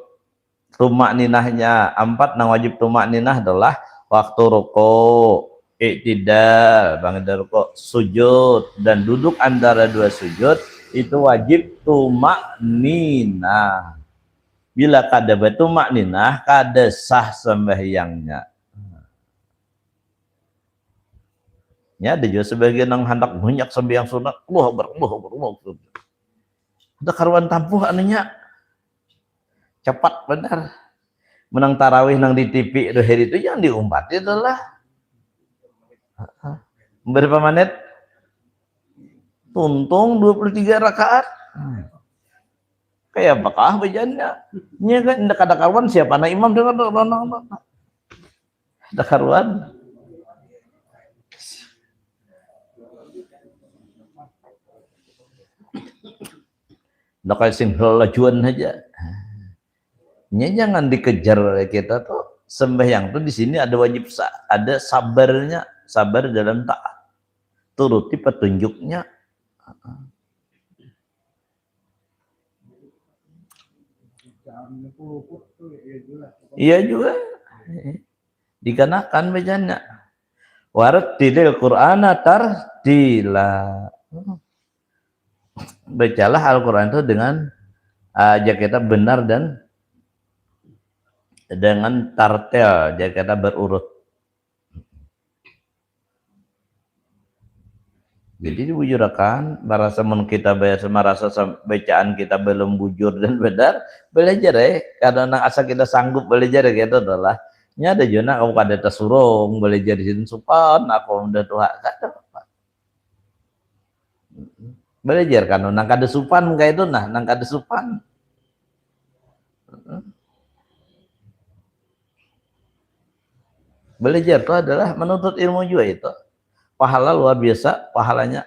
tumak ninahnya 4 nang wajib tumak ninah adalah waktu rukuk, iktidal, bangun dari rukuk, sujud dan duduk antara dua sujud itu wajib tumak ninah. Bila kada betumak ninah, kada sah sembahyangnya. Ya, ada juga sebagian yang hendak banyak sembahyang sunat, Allah berumur. Ada karuan tampuh anunya, cepat benar. Menang tarawih nang di TV itu yang diumpat itulah. Berapa menit? Tuntung 23 rakaat. Kayak apakah bajannya? Nya kan ndak ada karuan siapa anak imam dengan ada karuan. Ndak kayak single lajuan aja. Nya jangan dikejar kita tuh sembahyang tuh di sini ada wajib ada sabarnya, sabar dalam taat. Turuti petunjuknya. Iya juga. Dikenakan bacanya. Warattilil Qur'ana tartila. Bacalah Al-Qur'an itu dengan aja kita benar dan dengan tartel, jadi kita berurut. Jadi dibujurkan, merasa kita merasa bacaan kita belum bujur dan benar, belajar karena asal kita sanggup belajar gitu adalah. Nya ada juga kamu kada tersurung belajar di sini supan, aku udah tua kada apa. Belajar kan, nang kada supan kayak itu nang kada supan. Belajar itu adalah menuntut ilmu juga itu. Pahala luar biasa, pahalanya.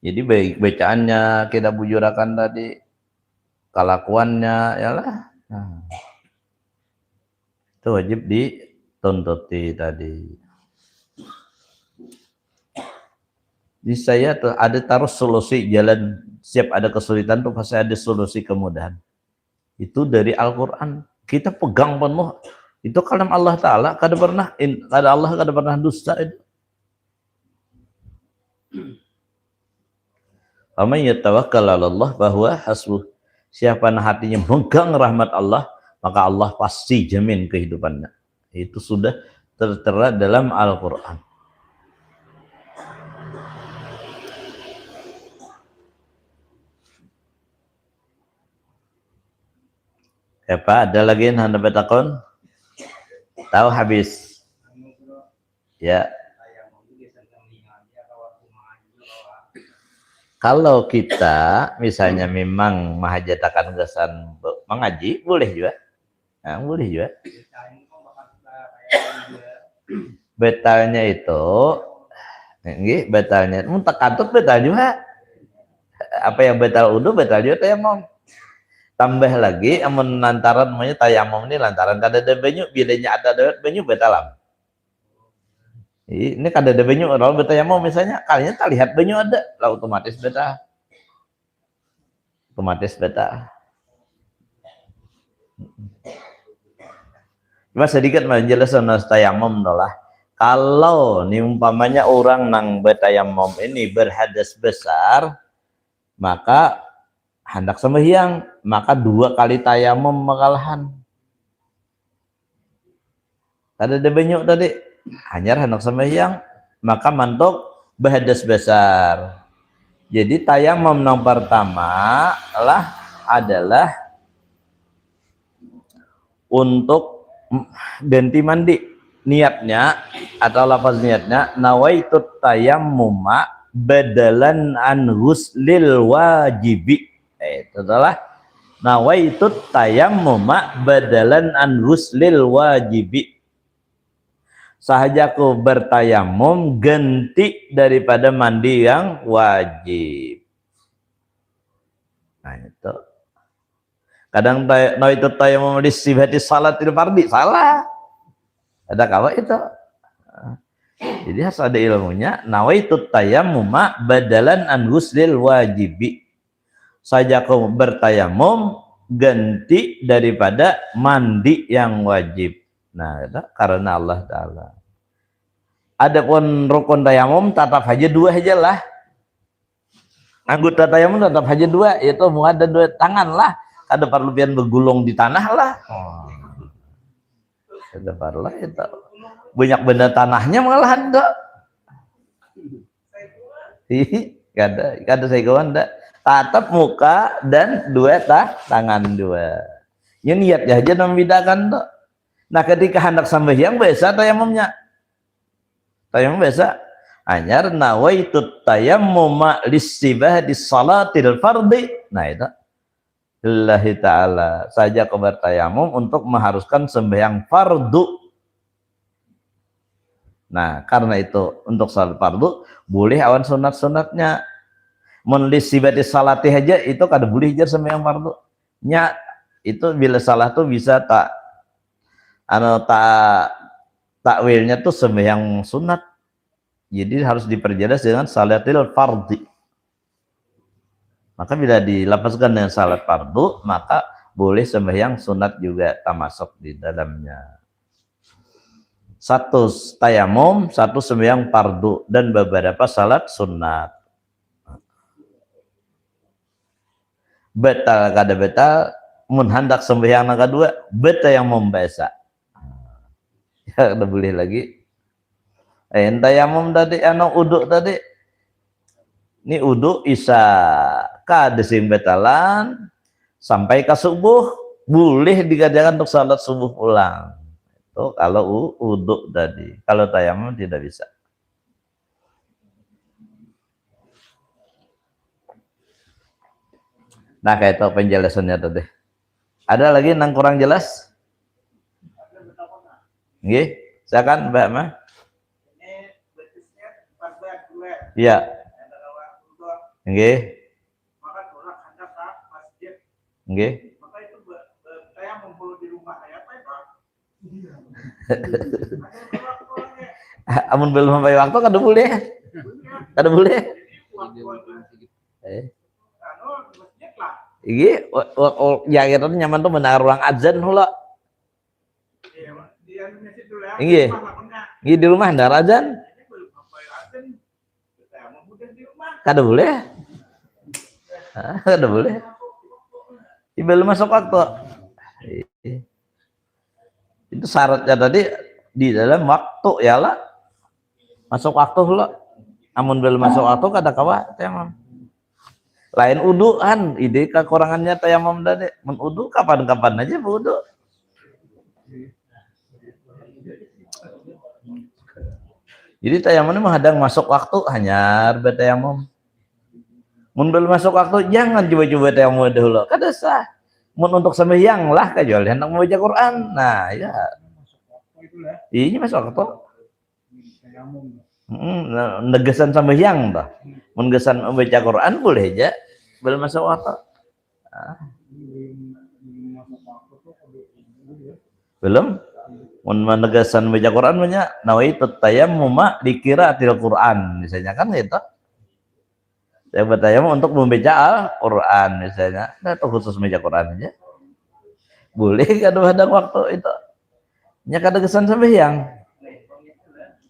Jadi baik bacaannya kita bujurakan tadi, kelakuannya, yalah. Nah, itu wajib dituntuti tadi. Di saya tuh ada taruh solusi jalan, siap ada kesulitan tuh pasti ada solusi kemudahan. Itu dari Al-Quran. Kita pegang penuh. Itu kalam Allah Ta'ala, kada Allah kada pernah dusta itu. Aman yatawakkal 'ala Allah bahwa hasbuh. Siapa yang hatinya megang rahmat Allah, maka Allah pasti jamin kehidupannya. Itu sudah tertera dalam Al-Qur'an. Apa ada lagi yang Anda bertakon? Tahu habis. Ya. Kalau kita misalnya memang mahajatakan kesan mengaji, boleh juga. Nah, boleh juga. Betalnya itu, betalnya, takatut betal juga. Apa yang betal udu, betal juga tayamum. Tambah lagi, amun lantaran namanya tayamum ini lantaran kada ada banyu, bilanya ada banyu betalam. Ini kada ada banyu, kalau betayamum misalnya, kalian tak lihat banyu ada, lah otomatis beta. Otomatis beta. Cuma sedikit menjelaskan tayamum adalah kalau nih umpamanya orang nang betayamum ini berhadas besar, maka hendak sembahyang, maka 2 kali tayamum makalahan. Kada ada banyu tadi, hanya hendak sembahyang, maka mantuk berhadas besar. Jadi tayamum yang pertama adalah untuk ganti mandi. Niatnya atau lafaz niatnya nawaitut tayammuma badalan an ghuslil wajibi. Itu adalah nawaitut tayammuma badalan an ghuslil wajibi. Sahajaku bertayamum ganti daripada mandi yang wajib. Nah itu. Kadang nawaitut tayammum li sifati salatil fardhi, salah. Ada kawa itu. Jadi harus ada ilmunya. Nawaitu tayammuma badalan an ghuslil wajibi. Saja kau bertayamum ganti daripada mandi yang wajib. Nah, itu karena Allah Ta'ala. Adapun rukun tayamum tetap aja dua aja lah. Anggota tayamum tetap aja dua, yaitu mau ada dua tangan lah. Ada perlebihan bergulung di tanah lah. Ada parlah itu. Banyak benda tanahnya malah ada. Kada saya kawan ada. Tatap muka dan dua tangan dua. Ya niatnya aja membedakan tuh. Nah ketika hendak sembahyang biasa tayamumnya. Tayamum biasa. Anyar nawaitu tayammuma lissibah di salatil fardhi. Nah itu. Lillahi ta'ala. Saja kau bertayamum untuk mengharuskan sembahyang fardu. Nah karena itu untuk salat fardu boleh awan sunat-sunatnya. Melisibati salati aja itu kada boleh jar sembahyang fardu. Nya itu bila salah tuh bisa takwilnya tuh sembahyang sunat. Jadi harus diperjelas dengan salatil fardhi. Maka bila dilapaskan dengan salat fardu, maka boleh sembahyang sunat juga termasuk di dalamnya. Satu tayamum, satu sembahyang fardu dan beberapa salat sunat. Betal kada betal mun hendak sembahyang yang kedua betal yang membiasa ya udah boleh lagi tayamum tadi uduk tadi ini uduk isa kada sing betalan sampai ke subuh boleh dikatakan untuk salat subuh ulang itu kalau uduk tadi, kalau tayamum tidak bisa. Nah kayak itu penjelasannya tadi. Ada lagi yang kurang jelas? Nggih, silakan Mbak Ma. Iya. Nggih. Nggih. Amun belum sampai waktu kada boleh. Kada boleh. Iki ya kita nyaman tuh benar ruang azan hula. Nggih. Nggih di rumah ndar azan. Kada boleh. Kada boleh. Belum masuk waktu. Itu syaratnya tadi di dalam waktu ya lah. Masuk waktu hula. Amun belum masuk waktu kada kawa tayamum. Lain uduan, ide kekurangannya tayamum tadi. Men udu kapan-kapan aja wudu. Jadi tayamum ini menghadang masuk waktu hanya bertayamum. Mun belum masuk waktu jangan coba-coba tayamum dulu. Kada sah. Mun untuk sembahyang lah kecuali hendak membaca Quran. Nah, ya. Ini masuk waktu. Negesan sembahyang dah. Mun gesan membaca Quran boleh aja. Belum masuk waktu. Belum. Mun menegasan baca Quran banyak nawaitu tayammuma dikiraatil Quran misalnya kan gitu. Saya bertayamum untuk membaca Al-Quran misalnya. Nah, itu khusus membaca Quran aja. Boleh kada ada waktu itu. Nya kada kesan sembahyang.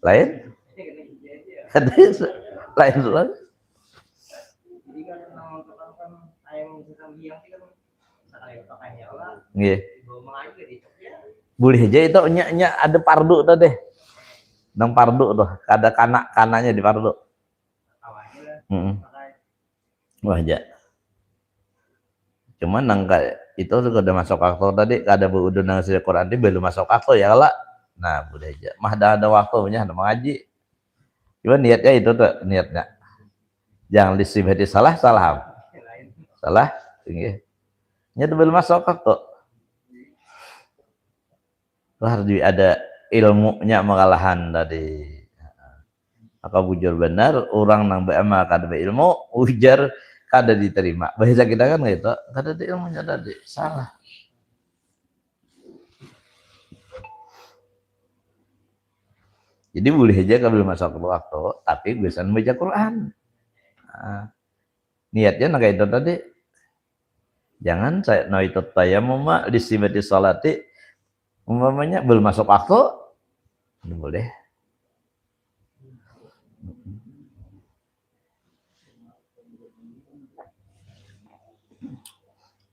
Lain? Lain lah. Nggih. Boleh aja itu nya ada pardu tadi. Nang pardu tuh, ada kanaknya di pardu. Wah aja. Cuman nang itu udah masuk waktu tadi, ada berudu nang sila Quran ini belum masuk waktu ya lah. Nah boleh aja. Mah ada waktunya, ada mengaji. Cuman niatnya itu tuh niatnya. Jangan disibati salah. Salah, tinggi. Nya belum masuk waktu. Harus ada ilmunya mengalahan tadi. Maka bujur benar orang nang beramal kada berilmu ujar kada diterima. Bahasa kita kan gitu, kada ada ilmunya tadi salah. Jadi boleh aja kalau belum masuk waktu, tapi biasanya baca Quran. Nah, niatnya nah kayak itu tadi. Jangan saya naitut tayammum di sibati salati umpamanya belum masuk waktu, boleh.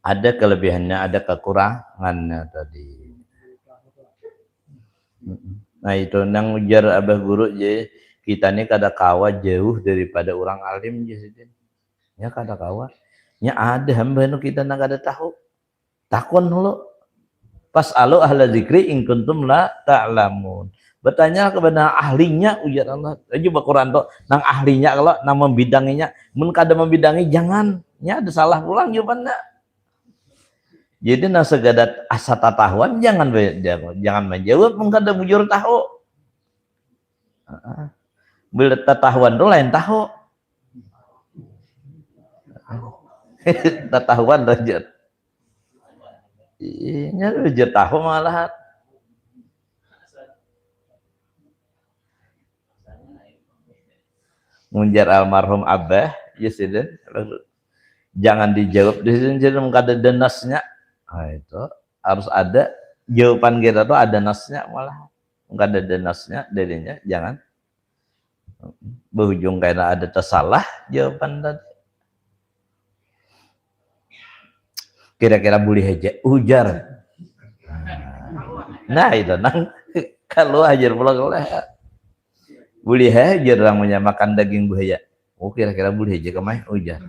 Ada kelebihannya, ada kekurangannya tadi. Nah itu nang ujar abah guru je, kita ini kada kawa jauh daripada orang alim je sih. Ya kada kawa. Ya ada hamba nu kita nang kada tahu. Takon dulu. Pas alu ahla zikri in kuntum la ta'lamun. Bertanya kepada ahlinya ujar Allah. Coba Quran tuh nang ahlinya kalau nang membidanginya, mun kada membidangi jangan. Ya ada salah pulang jawabannya. Jadi nah segadat asa tatahuan jangan menjawab mun kada bujur tahu. Bila tatahuan tuh lain tahu. Tatahuan rajat. Iya rajat tahu malah. Munjar almarhum abah, ya sudah. Jangan dijawab di sini jadi kada ada nasnya. Nah, itu harus ada jawaban kita tuh ada nasnya malah. Kada ada nasnya darinya jangan berujung karena ada tersalah jawaban tadi. Kira-kira boleh aja ujar. Nah itu nang kalau ajar pulang oleh boleh aja orang menyamakan daging buaya. Oh kira-kira boleh aja kemai ujar.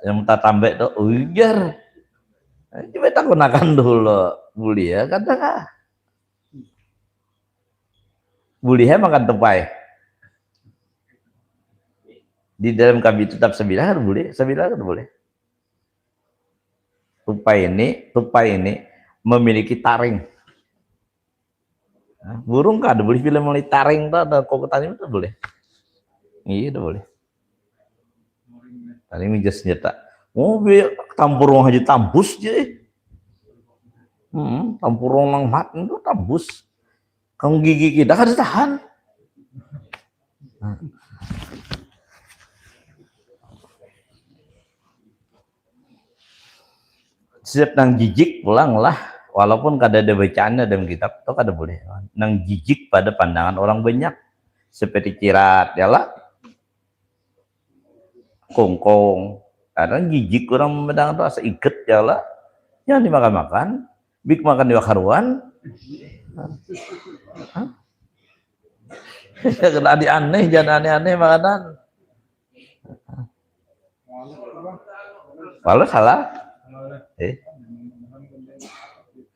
Yang minta tambah itu ujar. Coba tak gunakan dulu boleh ya kata boleh ya makan tupai. Di dalam kami tetap 9 kan boleh, 9 kan boleh. Tupai ini memiliki taring. Nah, burung kan ada boleh film mulai taring tuh ada kokotan itu boleh. Iya itu boleh. Taring ini senjata. Oh, tampurung aja tambus je. Tampurung nang mat itu tambus. Kamu gigi kita kan tahan. Setiap nang jijik pulanglah, walaupun kada ada bacaannya dalam kitab itu kada boleh. Nang jijik pada pandangan orang banyak, seperti cirat, ya lah, kongkong. Kadang jijik orang memandang itu asa iket ya lah, jangan dimakan-makan, bik makan di wakaruan. Kena aneh, jangan aneh-aneh makanan. Kalau salah,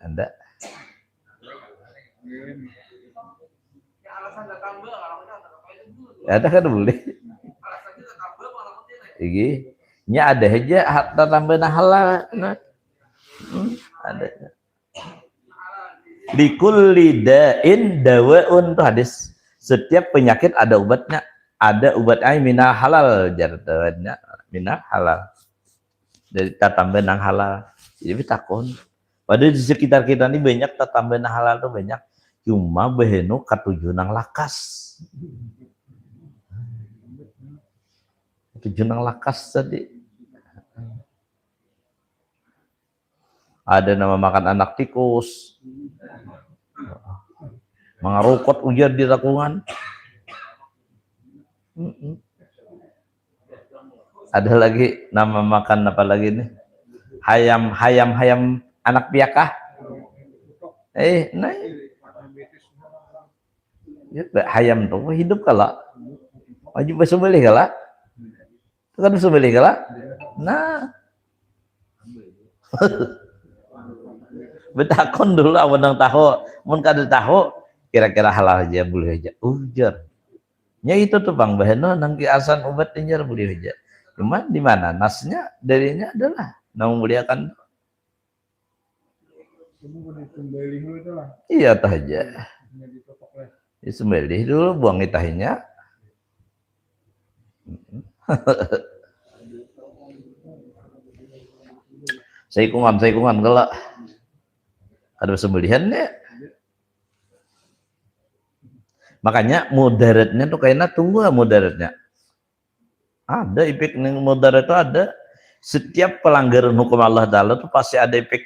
Anda. Ada kan boleh. Iki, nya ada aja harta tambah halal. Nah. Ada. Likulli da'in dawaun tuh hadis. Setiap penyakit ada obatnya. Ada obat minah halal jartanya minah halal. Dari tambah nang halal. Jadi takon. Padahal di sekitar kita ini banyak tambah nang halal tuh banyak. Cuma behenu katujuh nang lakas. Katujuh nang lakas tadi. Ada nama makan anak tikus. Mengarukot ujar di rakungan. Ada lagi nama makan apa lagi nih? Hayam anak piakah. Nah. Ya, hayam tuh hidup kala. Wajib bersembelih kala. Itu kan bersembelih kala. Nah. Betakon dulu awan tahu, mun kada tahu kira-kira halal aja boleh aja ujar. Ya itu tuh Bang Baheno nang kiasan obat tinjar boleh aja. Cuma di mana nasnya darinya adalah nang muliakan. Iya tah aja. Disembelih dulu buang itahinya. Saya kungan galak. Ada sembelihan ya. Makanya mudaratnya tuh kayaknya tunggu mudaratnya. Ada efek ning mudarat itu ada. Setiap pelanggaran hukum Allah Ta'ala tuh pasti ada efek.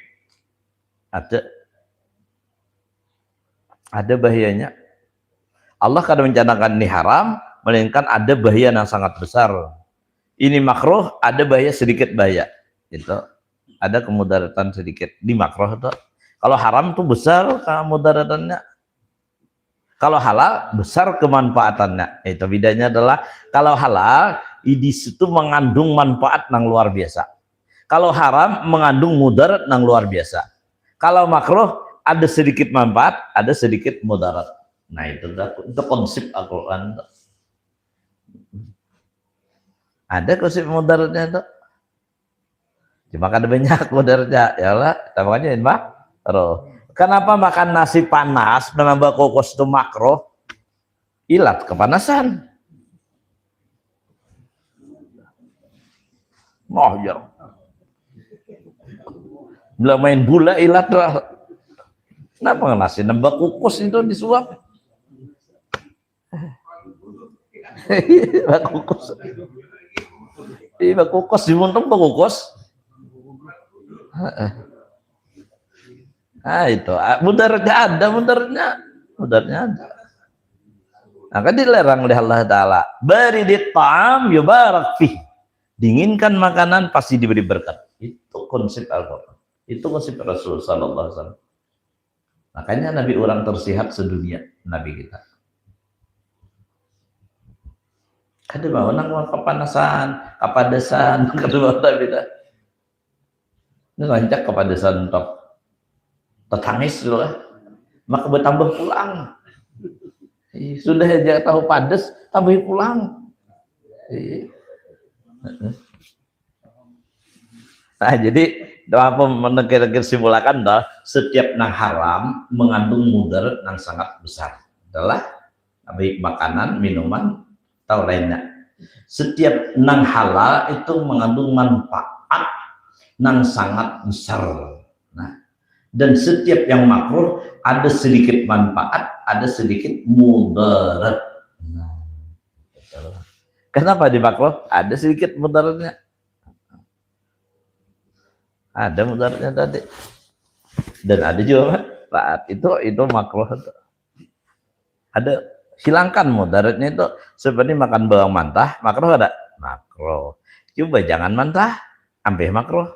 Ada bahayanya. Allah kadang mencanangkan ini haram, melainkan ada bahaya yang sangat besar. Ini makruh, ada bahaya sedikit bahaya. Gitu. Ada kemudaratan sedikit di makruh itu. Kalau haram tuh besar kemudaratannya. Kalau halal besar kemanfaatannya. Itu bedanya adalah kalau halal di situ mengandung manfaat yang luar biasa. Kalau haram mengandung mudarat yang luar biasa. Kalau makruh ada sedikit manfaat, ada sedikit mudarat. Nah itu konsep Al-Quran. Ada konsep mudaratnya itu. Cuma kan banyak mudaratnya. Ya Allah, kita makannya Mbak. Kenapa makan nasi panas menambah kokos itu makruh? Ilat kepanasan. Oh ya. Bila main bola ilat lah. Kenapa nasi nambah kokos itu disuap? Kokos. Iya kokos dimuntung kokos. Nah itu mudaratnya ada, mudaratnya ada. Nah kan dilarang oleh Allah Ta'ala. Baridit ta'am yubarak fih. Dinginkan makanan pasti diberi berkat. Itu konsep Al-Quran. Itu konsep Rasul Sallallahu Alaihi Wasallam. Makanya Nabi orang tersihat sedunia, Nabi kita. Ada bawa nang kepanasan, kepedesan, kedua Nabi kita. Ini rancak kepedesan top. Tetangis dulu lah, maka bertambah pulang. Sudah aja tahu padas, tambah pulang. Nah jadi apa menegir simulakan dah setiap nang haram mengandung mudarat yang sangat besar adalah baik makanan, minuman atau lainnya. Setiap nang halal itu mengandung manfaat yang sangat besar. Nah, dan setiap yang makruh ada sedikit manfaat, ada sedikit mudarat. Nah, kenapa di makruh ada sedikit mudaratnya? Ada mudaratnya tadi. Dan ada juga taat itu makruh. Ada hilangkan mudaratnya itu seperti makan bawang mentah, makruh ada? Makruh. Coba jangan mentah, sampai makruh.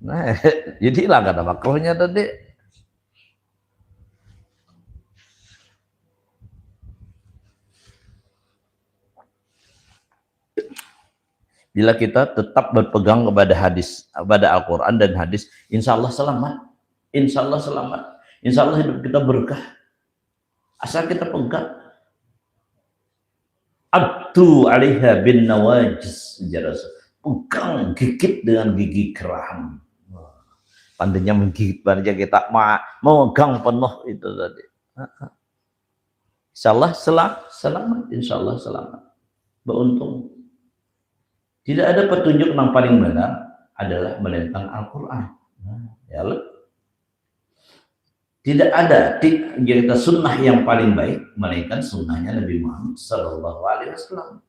Nah, jadi hilang kata makruhnya tadi. Bila kita tetap berpegang kepada hadis, kepada Al-Quran dan hadis, insya Allah selamat. Insya Allah selamat. Insya Allah hidup kita berkah. Asal kita pegang. Abdu alaiha bin nawajis. Pegang, gigit dengan gigi geram. Pandainya menggigit, pandainya kita memegang penuh itu tadi. Insya Allah selamat. Insya Allah selamat. Beruntung. Tidak ada petunjuk yang paling benar adalah melainkan Al-Quran. Ya Allah. Tidak ada kita sunnah yang paling baik melainkan sunnahnya Nabi Muhammad Sallallahu Alaihi Wasallam.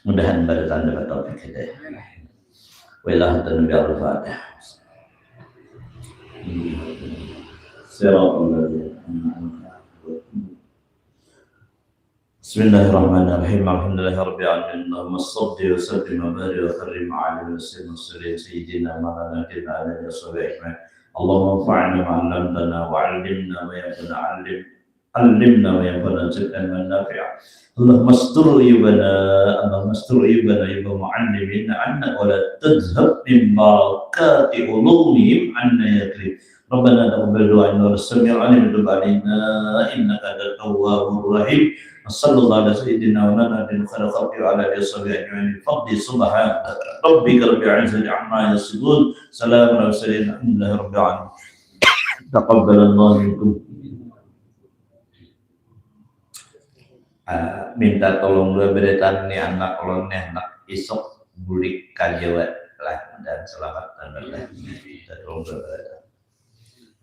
Mudahan pada tanda taufik hidayah. Wilayah dan biar al-Fatihah. Bismillahirrahmanirrahim. Alhamdulillahirabbil alamin. Allahumma shalli wa sallim wa barik wa karrim ala sayyidina Maulana Nabi sallallahu Allahumma anfa'na ma 'allamtana wa 'allimna ma yanfa'una 'allimna wa yanfa'una zidna nafi'a. Allahumma astur ibana ya mu'allimina 'anna wa la tadhhab min barakati ulumihim 'anna yatrib. Rabbana taqabbal du'a innaka as-sami'ul 'alim wa tub 'alaina innaka antat tawwabur rahim. Sallallahu alaihi wa sallam khairu khalqi wa ala alihi ajma'in. Fadli subhana rabbika rabbil izzati amma yasifun. Salamun ala mursalin alhamdulillahi rabbil alamin. Taqabbalallahu minkum. Minta tolong dua beretan nih anak ulun nih anak isok bulik kajawa lah dan selamat dan berkah. Tolong dua beretan.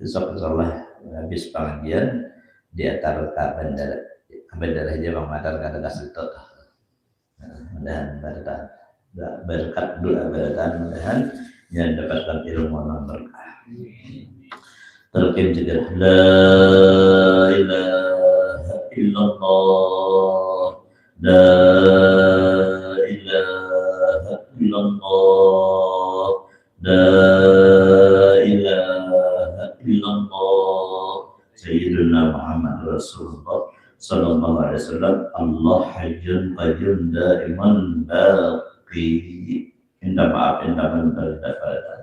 besok insyaallah habis pengajian di atar ka bandara aja Bang Madar kada kasih itu. Mudahan berkat doa mudahan yang dapatkan ilmu yang berkah. Terkim juga la ilaha illallah la ilaha illallah la ilaha illallah Sayyidina Muhammad Rasulullah sallallahu alaihi wasallam Allah hayyun qayyum daiman baqi. Minta maaf, minta maaf.